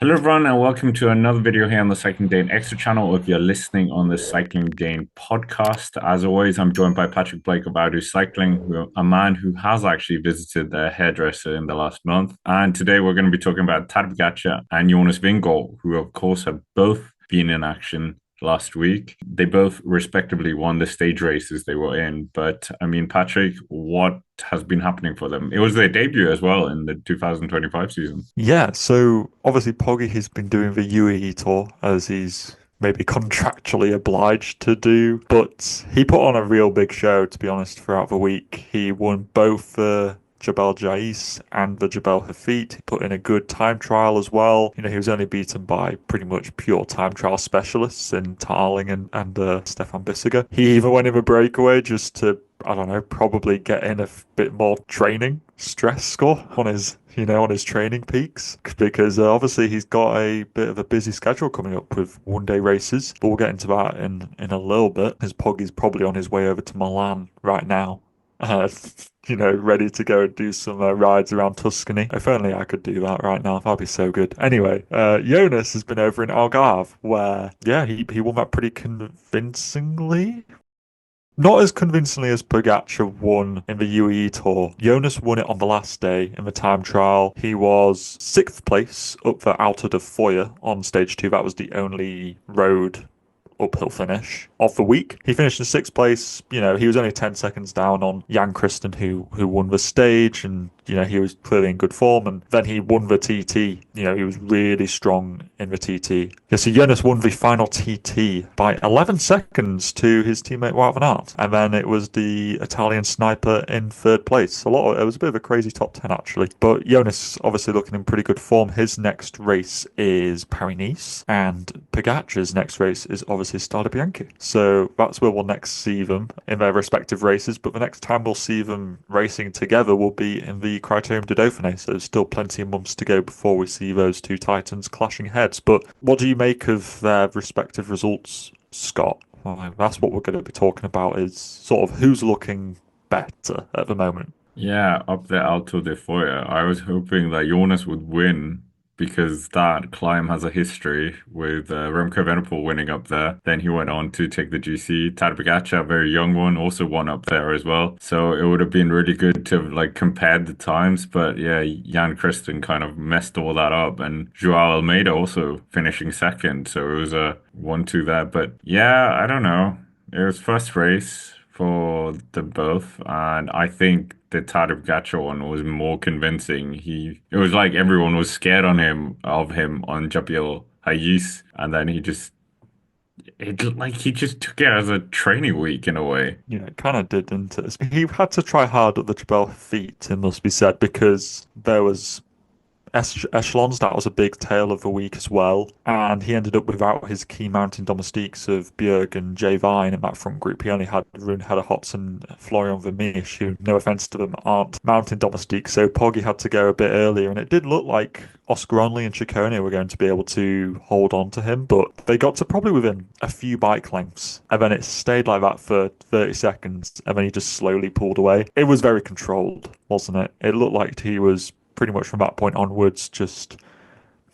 Hello everyone and welcome to another video here on the Cycling Dane Extra channel. If you're listening on the Cycling Dane podcast, as always, I'm joined by Patrick Blake of Adu Cycling, a man who has actually visited their hairdresser in the last month. And today we're going to be talking about Tadej Pogacar and Jonas Vingegaard, who of course have both been in action last week. They both respectively won the stage races they were in. But I mean, Patrick, what has been happening for them? It was their debut as well in the 2025 season. Yeah, so obviously Poggy has been doing the UAE tour as he's maybe contractually obliged to do, but he put on a real big show, to be honest, throughout the week. He won both the Jabal Jais and the Jabal Hafid. He put in a good time trial as well. He was only beaten by pretty much pure time trial specialists in Tarling and Stefan Bissiger. He even went in a breakaway just to, I don't know, probably get in a bit more training stress score on his training peaks because obviously he's got a bit of a busy schedule coming up with one-day races. But we'll get into that in a little bit, as Poggy's probably on his way over to Milan right now. Uh, ready to go and do some rides around Tuscany. If only I could do that right now, that'd be so good. Anyway, Jonas has been over in Algarve, where he won that pretty convincingly. Not as convincingly as Pogacar won in the UAE Tour. Jonas won it on the last day in the time trial. He was sixth place up the Alto de Foya on stage two. That was the only road uphill finish of the week. He finished in sixth place. He was only 10 seconds down on Jan Kristen, who won the stage, and he was clearly in good form. And then he won the TT. He was really strong in the TT. Yeah, so Jonas won the final TT by 11 seconds to his teammate Wout van Aert. And then it was the Italian sniper in third place. It was a bit of a crazy top 10, actually. But Jonas obviously looking in pretty good form. His next race is Paris-Nice, and Pogacar's next race is obviously Strade Bianche. So that's where we'll next see them in their respective races. But the next time we'll see them racing together will be in the Criterium du Dauphiné. So there's still plenty of months to go before we see those two titans clashing heads. But what do you make of their respective results, Scott? Well, that's what we're going to be talking about, is sort of who's looking better at the moment. Yeah, up the Alto de Foya. I was hoping that Jonas would win because that climb has a history with Remco Evenepoel winning up there. Then he went on to take the GC. Tadej Pogacar, a very young one, also won up there as well. So it would have been really good to have like compared the times. But yeah, Jan Kristen kind of messed all that up, and Joao Almeida also finishing second. So it was a 1-2 there. But yeah, I don't know. It was first race for the both, and I think the Tadej Pogacar one was more convincing. It was like everyone was scared of him on Jabal Hayes, and then he just took it as a training week in a way. Yeah, it kind of did, didn't it? He had to try hard at the Jabal feet, it must be said, because there was echelons. That was a big tale of the week as well. And he ended up without his key mountain domestiques of Bjerg and Jay Vine in that front group. He only had Rune Hedda Hops and Florian Vermeersch, who, no offense to them, aren't mountain domestiques. So Poggy had to go a bit earlier. And it did look like Oscar Onley and Ciccone were going to be able to hold on to him, but they got to probably within a few bike lengths. And then it stayed like that for 30 seconds. And then he just slowly pulled away. It was very controlled, wasn't it? It looked like he was pretty much from that point onwards, just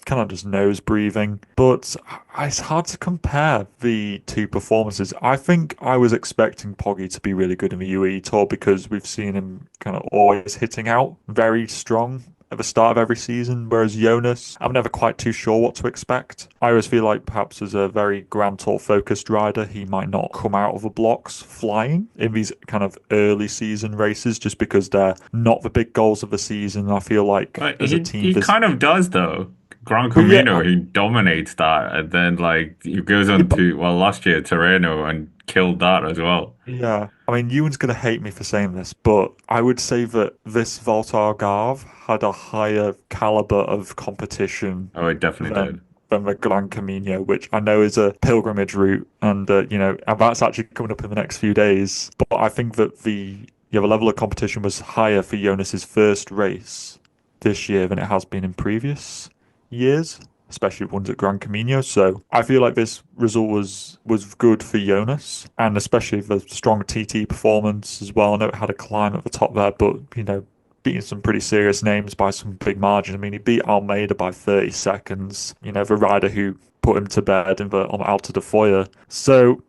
kind of just nose breathing. But it's hard to compare the two performances. I think I was expecting Poggy to be really good in the UAE Tour because we've seen him kind of always hitting out very strong at the start of every season, whereas Jonas, I'm never quite too sure what to expect. I always feel like perhaps as a very Grand Tour focused rider, he might not come out of the blocks flying in these kind of early season races just because they're not the big goals of the season. I feel like But as a he team, there's. kind of does though. Gran But yeah, Camino, he dominates that, and then like he goes on to last year Tirreno and killed that as well. yeah. I mean, Ewan's going to hate me for saying this, but I would say that this Volta Algarve had a higher caliber of competition Oh, it definitely did. than the Gran Camino, which I know is a pilgrimage route, and that's actually coming up in the next few days. But I think that the level of competition was higher for Jonas's first race this year than it has been in previous years, especially ones at Gran Camino. So I feel like this result was good for Jonas, and especially the strong TT performance as well. I know it had a climb at the top there, but beaten some pretty serious names by some big margins. I mean, he beat Almeida by 30 seconds, the rider who put him to bed on Alta de Foya. So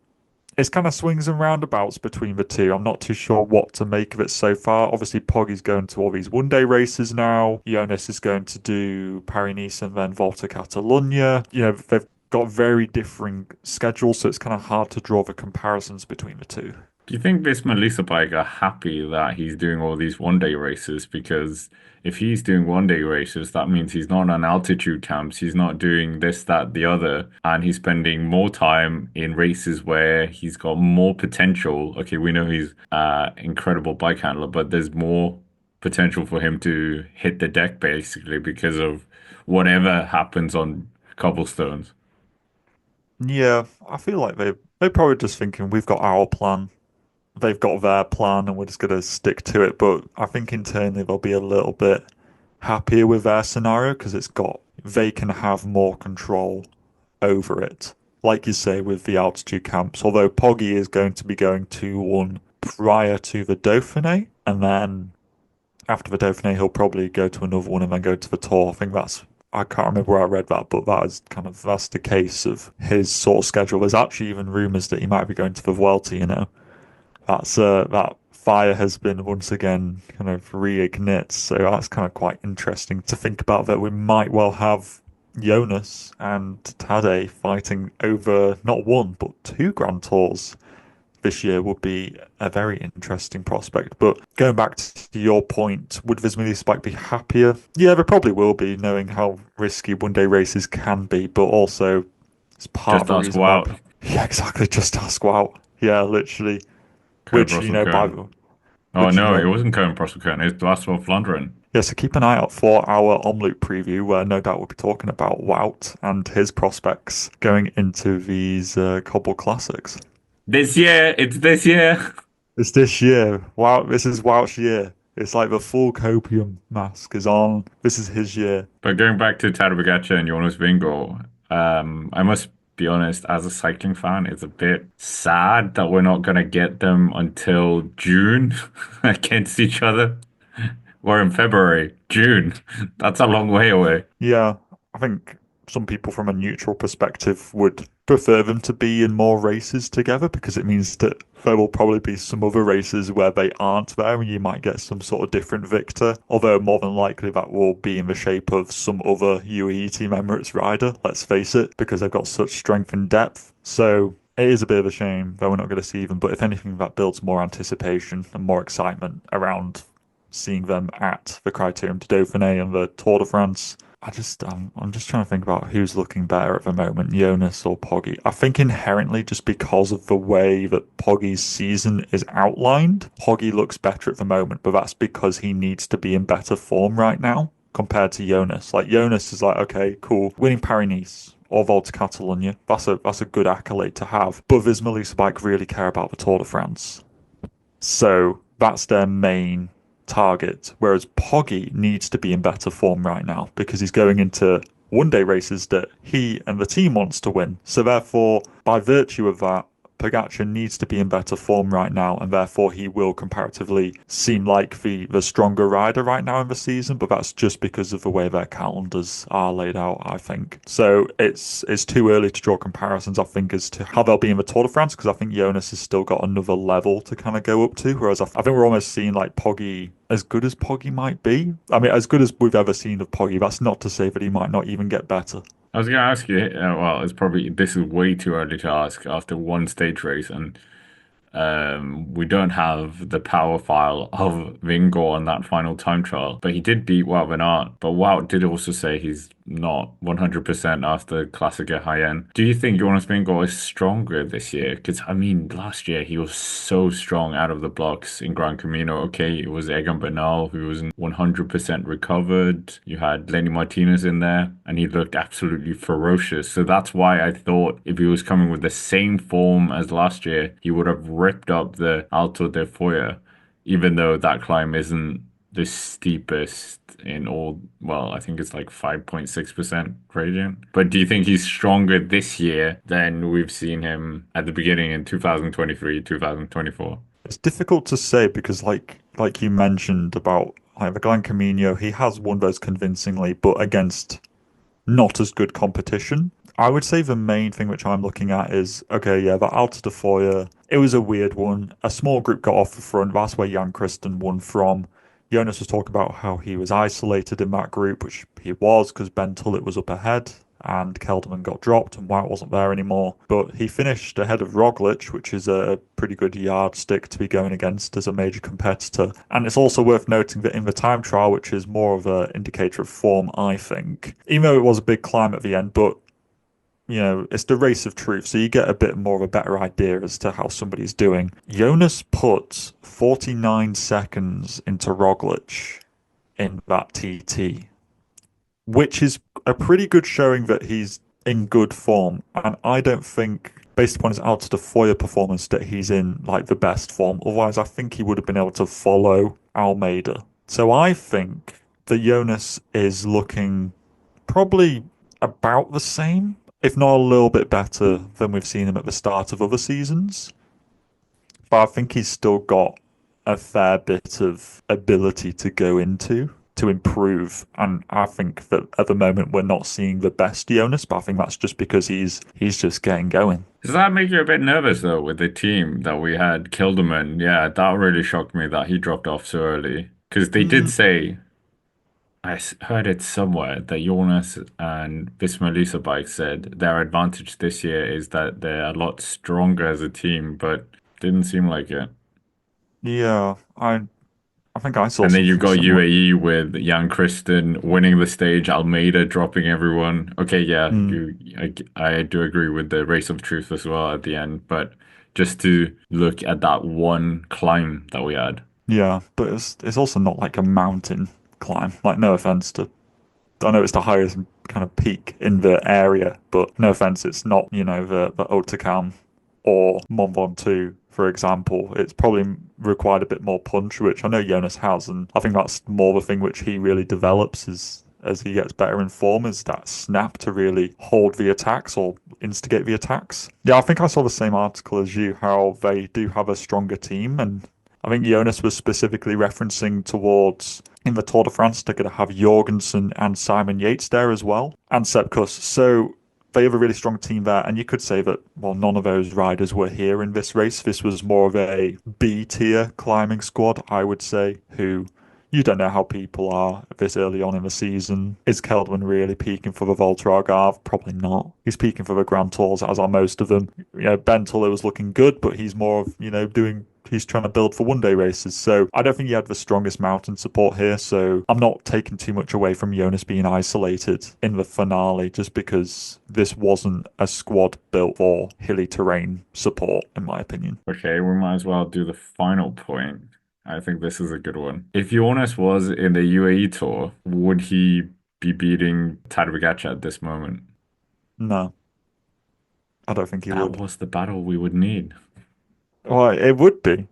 it's kind of swings and roundabouts between the two. I'm not too sure what to make of it so far. Obviously, Poggy's going to all these one-day races now. Jonas is going to do Paris-Nice and then Volta Catalunya. They've got very differing schedules, so it's kind of hard to draw the comparisons between the two. Do you think this Melissa bike are happy that he's doing all these one-day races? Because if he's doing one-day races, that means he's not on altitude camps. He's not doing this, that, the other, and he's spending more time in races where he's got more potential. Okay, we know he's incredible bike handler, but there's more potential for him to hit the deck basically because of whatever happens on cobblestones. Yeah, I feel like they're probably just thinking we've got our plan, they've got their plan, and we're just gonna stick to it. But I think internally they'll be a little bit happier with their scenario because they can have more control over it. Like you say, with the altitude camps, although Poggy is going to be going to one prior to the Dauphiné, and then after the Dauphiné, he'll probably go to another one and then go to the Tour. I can't remember where I read that, but that's the case of his sort of schedule. There's actually even rumours that he might be going to the Vuelta. That fire has been once again kind of reignited. So that's kind of quite interesting to think about that we might well have Jonas and Tadej fighting over not one but two Grand Tours this year would be a very interesting prospect. But going back to your point, would Visma Spike be happier? Yeah, they probably will be, knowing how risky one-day races can be, but also it's part of Just the ask reason why. Wout, Yeah, exactly. Just ask Wout. Yeah, literally. Kurt Which, Russell Kern. Oh which, no, it wasn't Kern Russell Kern. It's Lars von Flandern. yeah, so keep an eye out for our Omloop preview, where no doubt we'll be talking about Wout and his prospects going into these Cobble Classics. This year, it's this year. It's this year. Wow, this is Wout's year. It's like the full copium mask is on. This is his year. But going back to Tadej Pogacar and Jonas Vingegaard, I must be honest, as a cycling fan, it's a bit sad that we're not gonna get them until June against each other. We're in February, June. That's a long way away. Yeah, I think some people from a neutral perspective would prefer them to be in more races together because it means that there will probably be some other races where they aren't there and you might get some sort of different victor. Although more than likely that will be in the shape of some other UAE Team Emirates rider, let's face it, because they've got such strength and depth. So it is a bit of a shame that we're not going to see them, but if anything, that builds more anticipation and more excitement around seeing them at the Criterium de Dauphiné and the Tour de France. I'm just trying to think about who's looking better at the moment, Jonas or Poggy. I think inherently, just because of the way that Poggy's season is outlined, Poggy looks better at the moment, but that's because he needs to be in better form right now compared to Jonas. Like Jonas is like, okay, cool, winning Paris-Nice or Volta Catalunya, that's a good accolade to have. But Visma Lease Bike really care about the Tour de France, so that's their main target, whereas Poggy needs to be in better form right now because he's going into one-day races that he and the team wants to win. So therefore, by virtue of that, Pogačar needs to be in better form right now, and therefore he will comparatively seem like the stronger rider right now in the season, but that's just because of the way their calendars are laid out, I think. So it's too early to draw comparisons, I think, as to how they'll be in the Tour de France, because I think Jonas has still got another level to kind of go up to, whereas I think we're almost seeing like Poggy, as good as Poggy might be. I mean, as good as we've ever seen of Poggy, that's not to say that he might not even get better. I was going to ask you, well, this is way too early to ask after one stage race, and we don't have the power file of Vingo on that final time trial, but he did beat Wout van Aert. But Wout did also say he's not 100% after Klassiker High-End. Do you think Jonas Vingegaard is stronger this year? Because, I mean, last year he was so strong out of the blocks in Gran Camino. Okay, it was Egan Bernal who was 100% recovered. You had Lenny Martinez in there, and he looked absolutely ferocious. So that's why I thought if he was coming with the same form as last year, he would have ripped up the Alto de Foya, even though that climb isn't the steepest in all, well, I think it's like 5.6% gradient. But do you think he's stronger this year than we've seen him at the beginning in 2023, 2024? It's difficult to say because like you mentioned about like the Glen Camino, he has won those convincingly, but against not as good competition. I would say the main thing which I'm looking at is okay, yeah, the Alta de Foya, it was a weird one. A small group got off the front. That's where Jan Kristen won from. Jonas was talking about how he was isolated in that group, which he was because Ben Tullett was up ahead and Kelderman got dropped and White wasn't there anymore. But he finished ahead of Roglic, which is a pretty good yardstick to be going against as a major competitor. And it's also worth noting that in the time trial, which is more of an indicator of form, I think, even though it was a big climb at the end, but it's the race of truth, so you get a bit more of a better idea as to how somebody's doing. Jonas put 49 seconds into Roglic in that TT, which is a pretty good showing that he's in good form. And I don't think, based upon his Alta de Foya performance, that he's in like the best form. Otherwise, I think he would have been able to follow Almeida. So I think that Jonas is looking probably about the same, if not a little bit better than we've seen him at the start of other seasons. But I think he's still got a fair bit of ability to go into to improve. And I think that at the moment we're not seeing the best Jonas, but I think that's just because he's just getting going. Does that make you a bit nervous though with the team that we had? Kilderman, yeah, that really shocked me that he dropped off so early. Because they did Mm, say, heard it somewhere that Jonas and Visma Bike said their advantage this year is that they're a lot stronger as a team, but didn't seem like it. yeah, I think I saw And then you've something got similar. UAE with Jan Kristen winning the stage, Almeida dropping everyone. Okay, yeah, Mm, I do agree with the race of truth as well at the end, but just to look at that one climb that we had. yeah, but it's also not like a mountain climb. Like no offense to I know it's the highest kind of peak in the area, but no offense, it's not, the Otakam or Mont Ventoux, for example. It's probably required a bit more punch, which I know Jonas has, and I think that's more the thing which he really develops as he gets better in form, is that snap to really hold the attacks or instigate the attacks. Yeah, I think I saw the same article as you, how they do have a stronger team, and I think Jonas was specifically referencing towards in the Tour de France, they're going to have Jorgensen and Simon Yates there as well, and Sepp Kuss. So they have a really strong team there. And you could say that, well, none of those riders were here in this race. This was more of a B tier climbing squad, I would say, who you don't know how people are this early on in the season. Is Kelderman really peaking for the Volta Algarve? Probably not. He's peaking for the Grand Tours, as are most of them. Ben Tuller was looking good, but he's more of, he's trying to build for one day races. So I don't think he had the strongest mountain support here. So I'm not taking too much away from Jonas being isolated in the finale just because this wasn't a squad built for hilly terrain support, in my opinion. Okay, we might as well do the final point. I think this is a good one. If Jonas was in the UAE Tour, would he be beating Tadej Pogacar at this moment? No, I don't think he That would. was the battle we would need. Well, it would be,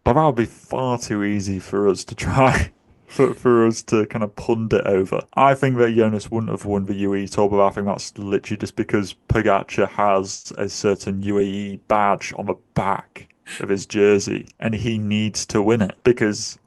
but that would be far too easy for us to try, for us to kind of pundit over. I think that Jonas wouldn't have won the UAE Tour, but I think that's literally just because Pogacar has a certain UAE badge on the back of his jersey, and he needs to win it because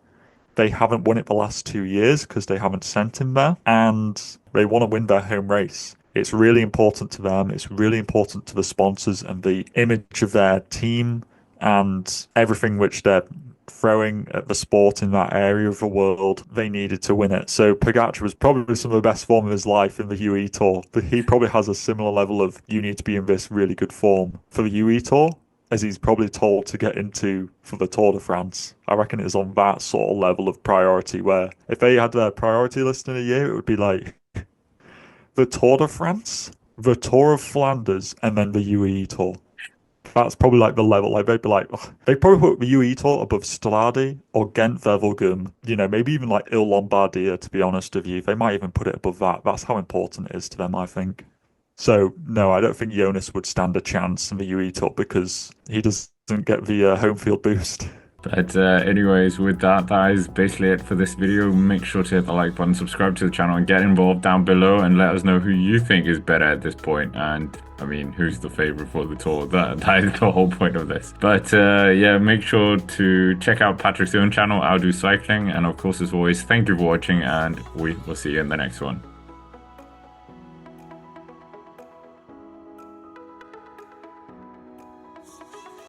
they haven't won it the last 2 years because they haven't sent him there, and they want to win their home race. It's really important to them. It's really important to the sponsors and the image of their team and everything which they're throwing at the sport in that area of the world. They needed to win it. So Pogacar was probably some of the best form of his life in the UE Tour. But he probably has a similar level of you need to be in this really good form for the UE Tour as he's probably told to get into for the Tour de France. I reckon it's on that sort of level of priority where if they had their priority list in a year, it would be like the Tour de France, the Tour of Flanders, and then the UAE Tour. That's probably like the level. Like they'd be like, ugh. They'd probably put the UAE Tour above Strade or Ghent Wevelgem, maybe even like Il Lombardia, to be honest with you. They might even put it above that. That's how important it is to them, I think. So, no, I don't think Jonas would stand a chance in the UE Tour because he doesn't get the home field boost. But anyways, with that, that is basically it for this video. Make sure to hit the like button, subscribe to the channel, and get involved down below and let us know who you think is better at this point. And I mean, who's the favorite for the tour? That is the whole point of this. But yeah, make sure to check out Patrick's own channel, I'll Do Cycling. And of course, as always, thank you for watching, and we will see you in the next one.